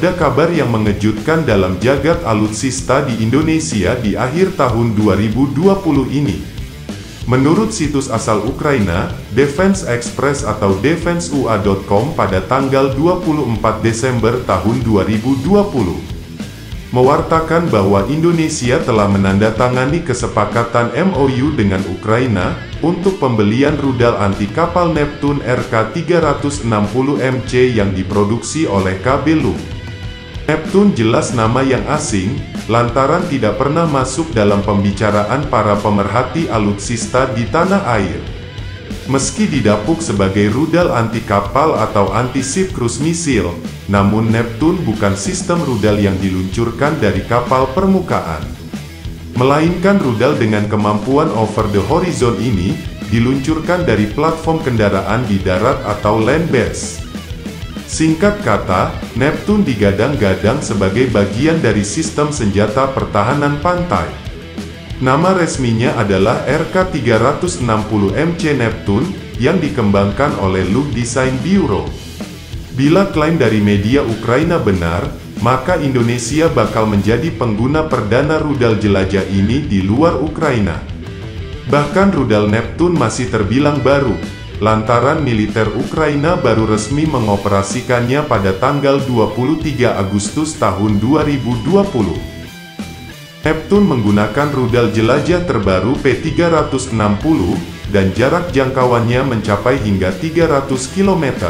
Ada kabar yang mengejutkan dalam jagat alutsista di Indonesia di akhir tahun 2020 ini. Menurut situs asal Ukraina, Defense Express atau defenseua.com pada tanggal 24 Desember tahun 2020, mewartakan bahwa Indonesia telah menandatangani kesepakatan MOU dengan Ukraina untuk pembelian rudal anti kapal Neptune RK-360MC yang diproduksi oleh KB Lu. Neptune jelas nama yang asing, lantaran tidak pernah masuk dalam pembicaraan para pemerhati alutsista di tanah air. Meski didapuk sebagai rudal anti kapal atau anti-ship cruise missile, namun Neptune bukan sistem rudal yang diluncurkan dari kapal permukaan. Melainkan rudal dengan kemampuan over the horizon ini, diluncurkan dari platform kendaraan di darat atau land base. Singkat kata, Neptune digadang-gadang sebagai bagian dari sistem senjata pertahanan pantai. Nama resminya adalah RK-360MC Neptune, yang dikembangkan oleh Luch Design Bureau. Bila klaim dari media Ukraina benar, maka Indonesia bakal menjadi pengguna perdana rudal jelajah ini di luar Ukraina. Bahkan rudal Neptune masih terbilang baru, lantaran militer Ukraina baru resmi mengoperasikannya pada tanggal 23 Agustus tahun 2020. Neptune menggunakan rudal jelajah terbaru P-360, dan jarak jangkauannya mencapai hingga 300 km.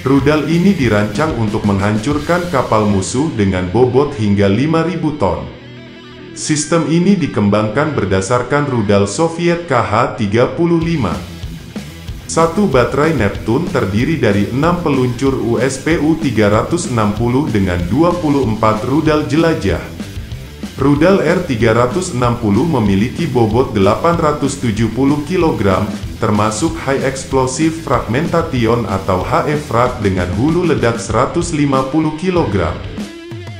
Rudal ini dirancang untuk menghancurkan kapal musuh dengan bobot hingga 5.000 ton. Sistem ini dikembangkan berdasarkan rudal Soviet KH-35. Satu baterai Neptune terdiri dari 6 peluncur USPU-360 dengan 24 rudal jelajah. Rudal R-360 memiliki bobot 870 kg, termasuk High Explosive Fragmentation atau HE-FRAG dengan hulu ledak 150 kg.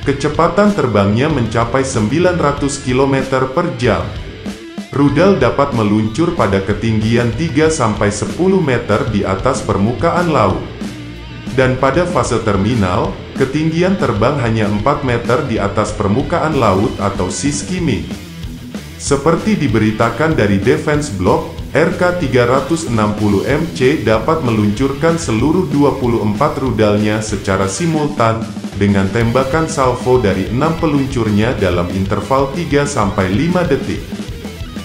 Kecepatan terbangnya mencapai 900 km per jam. Rudal dapat meluncur pada ketinggian 3-10 meter di atas permukaan laut. Dan pada fase terminal, ketinggian terbang hanya 4 meter di atas permukaan laut atau sea skimming. Seperti diberitakan dari Defense Block, RK-360MC dapat meluncurkan seluruh 24 rudalnya secara simultan, dengan tembakan salvo dari 6 peluncurnya dalam interval 3-5 detik.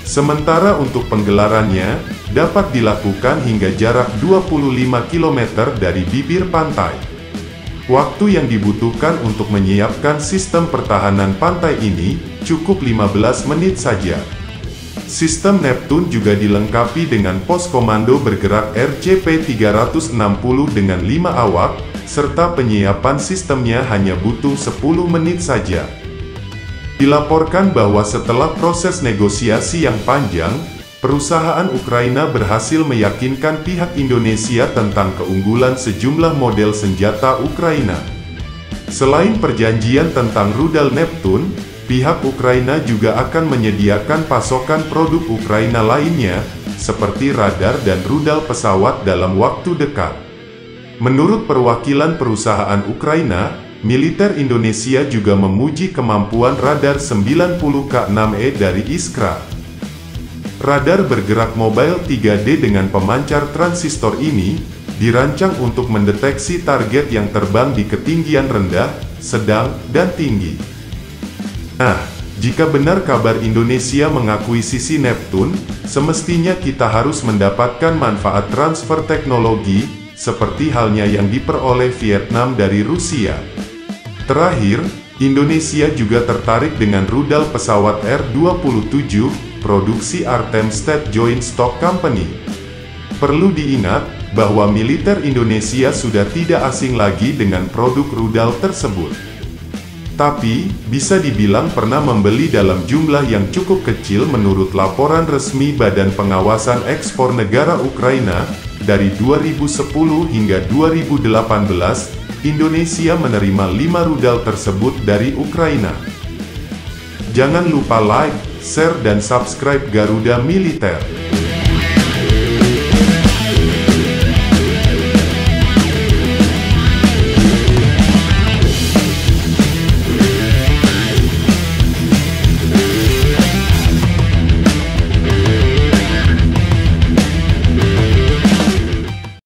Sementara untuk penggelarannya, dapat dilakukan hingga jarak 25 km dari bibir pantai. Waktu yang dibutuhkan untuk menyiapkan sistem pertahanan pantai ini, cukup 15 menit saja. Sistem Neptune juga dilengkapi dengan pos komando bergerak RCP-360 dengan 5 awak, serta penyiapan sistemnya hanya butuh 10 menit saja. Dilaporkan bahwa setelah proses negosiasi yang panjang, perusahaan Ukraina berhasil meyakinkan pihak Indonesia tentang keunggulan sejumlah model senjata Ukraina. Selain perjanjian tentang rudal Neptune, pihak Ukraina juga akan menyediakan pasokan produk Ukraina lainnya, seperti radar dan rudal pesawat dalam waktu dekat. Menurut perwakilan perusahaan Ukraina, militer Indonesia juga memuji kemampuan radar 90K6E dari Iskra. Radar bergerak mobile 3D dengan pemancar transistor ini, dirancang untuk mendeteksi target yang terbang di ketinggian rendah, sedang, dan tinggi. Nah, jika benar kabar Indonesia mengakuisisi Neptune, semestinya kita harus mendapatkan manfaat transfer teknologi, seperti halnya yang diperoleh Vietnam dari Rusia. Terakhir, Indonesia juga tertarik dengan rudal pesawat R-27, produksi Artem State Joint Stock Company. Perlu diingat, bahwa militer Indonesia sudah tidak asing lagi dengan produk rudal tersebut. Tapi, bisa dibilang pernah membeli dalam jumlah yang cukup kecil menurut laporan resmi Badan Pengawasan Ekspor Negara Ukraina, dari 2010 hingga 2018, Indonesia menerima 5 rudal tersebut dari Ukraina. Jangan lupa like, share dan subscribe Garuda Militer.